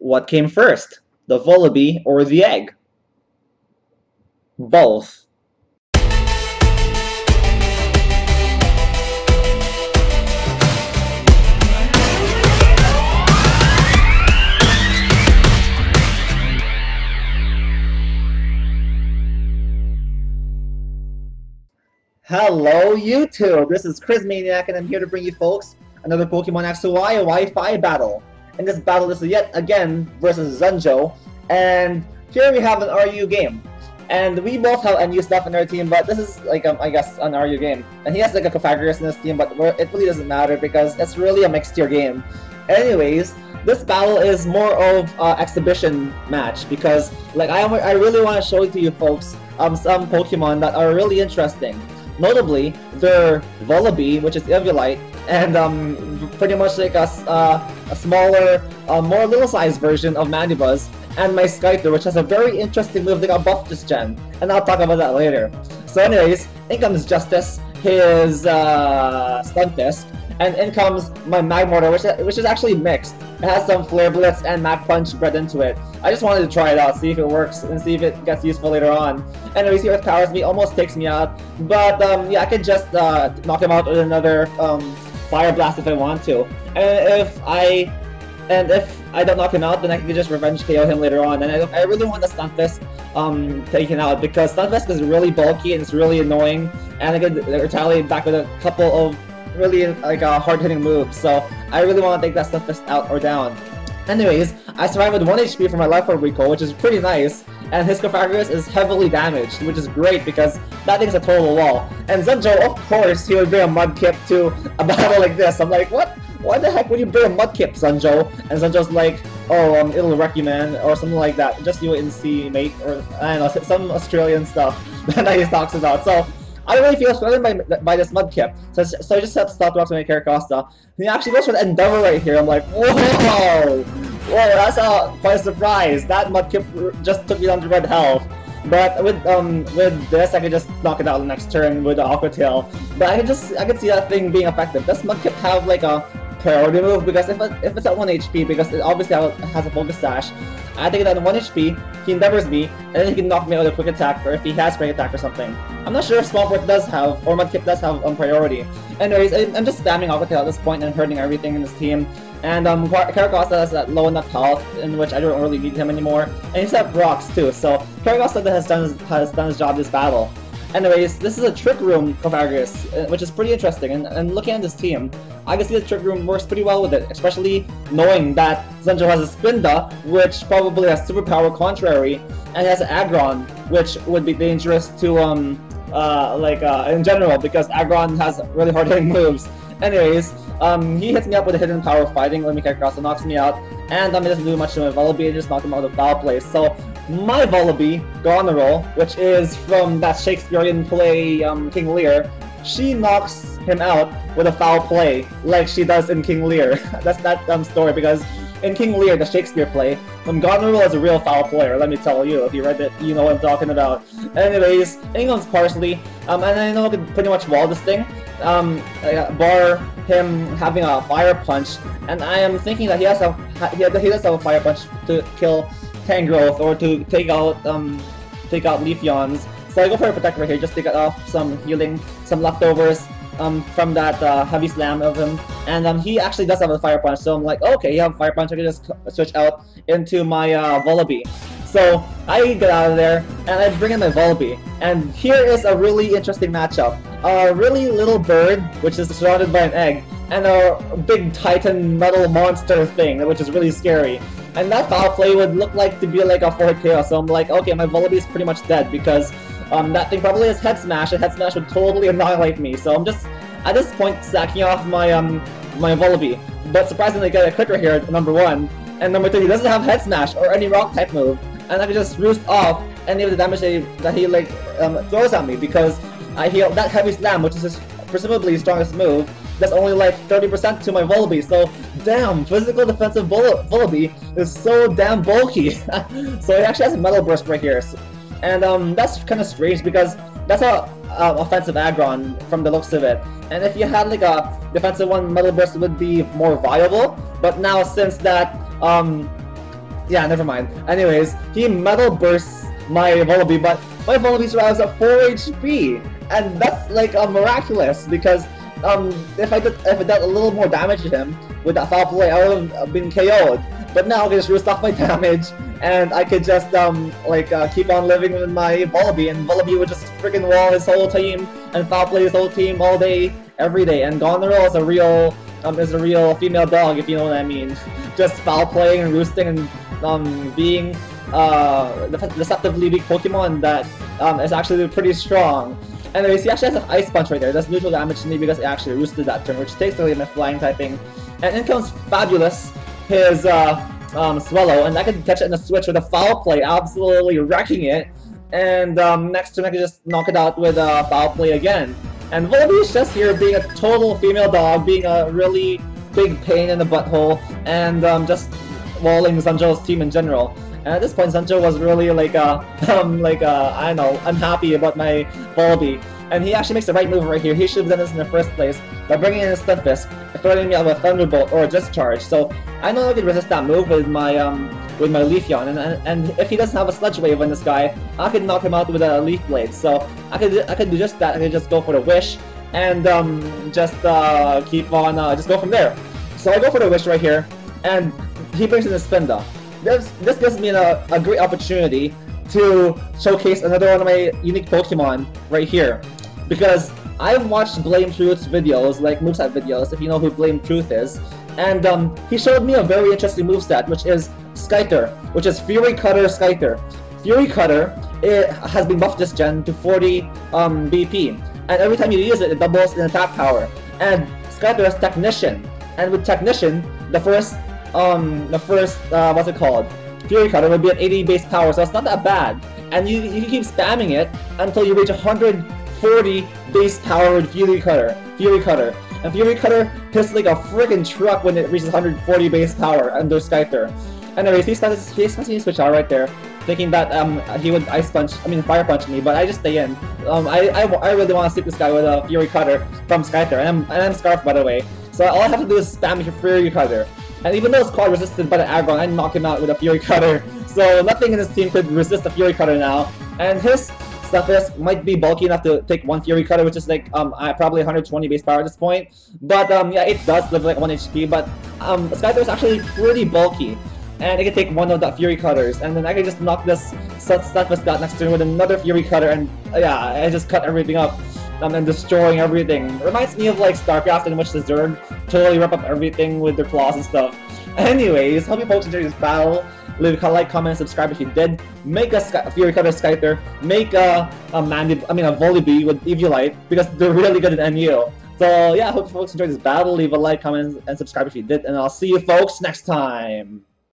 What came first, the Vullaby or the egg? Both. Hello YouTube, this is Chriz Maniac and I'm here to bring you folks another Pokemon XY Wi-Fi battle. In this battle, this is yet again versus Zunjo, and here we have an RU game. And we both have NU stuff in our team, but this is like, I guess, an RU game. And he has like a Pythagoras in his team, but it really doesn't matter because it's really a mixed tier game. Anyways, this battle is more of an exhibition match because like I really want to show to you folks some Pokemon that are really interesting. Notably, their Vullaby, which is Eggcellent, and pretty much like a smaller, more little-sized version of Mandibuzz, and my Skype, which has a very interesting move that got buffed this gen, and I'll talk about that later. So anyways, in comes Justice, his Stunfisk, and in comes my Magmortar, which is actually mixed. It has some Flare Blitz and Mag Punch bred into it. I just wanted to try it out, see if it works, and see if it gets useful later on. Anyways, here with Powers Me, almost takes me out, but yeah, I could just knock him out with another Fire Blast if I want to. And if I don't knock him out, then I can just revenge KO him later on. And I really want the Stunfisk taken out because Stunfisk is really bulky and it's really annoying, and I could retaliate back with a couple of really like hard-hitting moves, so I really want to take that Stunfisk out or down. Anyways, I survived with 1 HP from my Life Orb Recall, which is pretty nice, and his Pythagoras is heavily damaged, which is great because that thing's a total wall. And Zunjo, of course, he would bring a Mudkip to a battle like this. I'm like, what? Why the heck would you bring a Mudkip, Zunjo? And Zunjo's like, oh, it'll wreck you, man, or something like that. Just you wait and see, mate, or I don't know, some Australian stuff that he talks about. So I really feel threatened by this Mudkip, so I just set Stop Rocks to make Carracosta. He actually goes for the Endeavor right here. I'm like, whoa! Whoa, that's quite a surprise. That Mudkip just took me down to red health. But with this, I could just knock it out the next turn with the Aqua Tail. But I could see that thing being effective. Does Mudkip have like a priority move? Because if it's at 1 HP, because it obviously has a Focus Sash, I take it at 1 HP, he Endeavors me, and then he can knock me out with a Quick Attack, or if he has Spring Attack or something. I'm not sure if Swampert does have, or Mudkip does have priority. Anyways, I'm just spamming Aqua Tail at this point and hurting everything in this team. And Carracosta has that low enough health, in which I don't really need him anymore. And he's at rocks too, so Carracosta has done his job this battle. Anyways, this is a Trick Room Pythagoras, which is pretty interesting, and looking at this team, I can see the Trick Room works pretty well with it, especially knowing that Zunjo has a Spinda, which probably has Superpower Contrary, and has an Aggron, which would be dangerous to, in general, because Aggron has really hard-hitting moves. Anyways, he hits me up with a Hidden Power Fighting, let me kick across, and knocks me out, and he doesn't do much to my Vullaby, I just knocked him out of foul play. So my Vullaby, Goneril, which is from that Shakespearean play King Lear, she knocks him out with a foul play, like she does in King Lear. That's that story, because in King Lear, the Shakespeare play, Goneril is a real foul player, let me tell you. If you read it, you know what I'm talking about. Anyways, England's Parsley, and I know I can pretty much wall this thing, bar him having a Fire Punch, and I am thinking that he does have a Fire Punch to kill Tangrowth or to take out Leafeons. So I go for a Protector here, just to get off some healing, some leftovers from that heavy slam of him. And he actually does have a Fire Punch, so I'm like, okay, you have a Fire Punch, I can just switch out into my Vullaby. So I get out of there, and I bring in my Vullaby. And here is a really interesting matchup. A really little bird, which is surrounded by an egg, and a big Titan metal monster thing, which is really scary. And that foul play would look like to be like a 4-hit KO, so I'm like, okay, my Vullaby is pretty much dead, because that thing probably has Head Smash, and Head Smash would totally annihilate me, so I'm just, at this point, stacking off my my Vullaby. But surprisingly, I get a clicker here at number 1, and number 2, he doesn't have Head Smash or any rock type move, and I can just roost off any of the damage that he like throws at me, because I heal that Heavy Slam, which is his presumably his strongest move, that's only like 30% to my Vullaby, so damn, physical defensive Vullaby is so damn bulky. So it actually has a Metal Burst right here, and that's kind of strange because that's a offensive Aggron from the looks of it. And if you had like a defensive one, Metal Burst would be more viable, but now since that Yeah, never mind. Anyways, he Metal Bursts my Vullaby, but my Vullaby survives at 4 HP, and that's like miraculous because if it dealt a little more damage to him with that foul play, I would have been KO'd. But now I can just restock my damage, and I could just keep on living with my Vullaby, and Vullaby would just freaking wall his whole team and foul play his whole team all day, every day. And Goneril is a real female dog, if you know what I mean. Just foul playing and roosting and being deceptively weak Pokemon that is actually pretty strong. Anyways, he actually has an Ice Punch right there. That's neutral damage to me because it actually roosted that turn, which takes away my flying typing. And in comes Fabulous, his Swallow, and I can catch it in a switch with a foul play, absolutely wrecking it. And next turn I can just knock it out with a foul play again. And Vullaby is just here being a total female dog, being a really big pain in the butthole, and just walling Zunjo's team in general. And at this point, Zunjo was really I don't know, unhappy about my Vullaby. And he actually makes the right move right here. He should have done this in the first place by bringing in his Stunfisk, throwing me out with a Thunderbolt or a Discharge. So I know I can resist that move with my Leafeon, and if he doesn't have a Sludge Wave on this guy, I could knock him out with a Leaf Blade. So I could do just that. I could just go for the Wish and just go from there. So I go for the Wish right here, and he brings in the Spinda. This gives me a great opportunity to showcase another one of my unique Pokemon right here, because I've watched Blame Truth's videos, like moveset videos, if you know who Blame Truth is, and he showed me a very interesting moveset, which is Skyther, which is Fury Cutter Skyther. Fury Cutter, it has been buffed this gen to 40 BP, and every time you use it, it doubles in attack power. And Skyther has Technician, and with Technician, the first what's it called? Fury Cutter would be at 80 base power, so it's not that bad. And you keep spamming it until you reach 140 base power with Fury Cutter. And Fury Cutter hits like a freaking truck when it reaches 140 base power under Skyther. Anyways, he's starting to switch out right there, thinking that he would Fire Punch me, but I just stay in. I really want to stick this guy with a Fury Cutter from Skyther, and I'm Scarf, by the way. So all I have to do is spam Fury Cutter. And even though it's quad resisted by the aggro, I knock him out with a Fury Cutter. So nothing in this team could resist a Fury Cutter now. And his Stunfisk might be bulky enough to take one Fury Cutter, which is like probably 120 base power at this point. But yeah, it does live like 1 HP. But Skyther is actually pretty bulky, and it can take one of the Fury Cutters, and then I can just knock this Stunfisk out next turn with another Fury Cutter, and yeah, I just cut everything up. And destroying everything. Reminds me of like StarCraft, in which the Zerg totally rip up everything with their claws and stuff. Anyways, hope you folks enjoyed this battle. Leave a like, comment, and subscribe if you did. Make a Fury Cutter Skyther. Make a Vullaby with Eviolite, because they're really good at NU. So yeah, hope you folks enjoyed this battle. Leave a like, comment, and subscribe if you did, and I'll see you folks next time.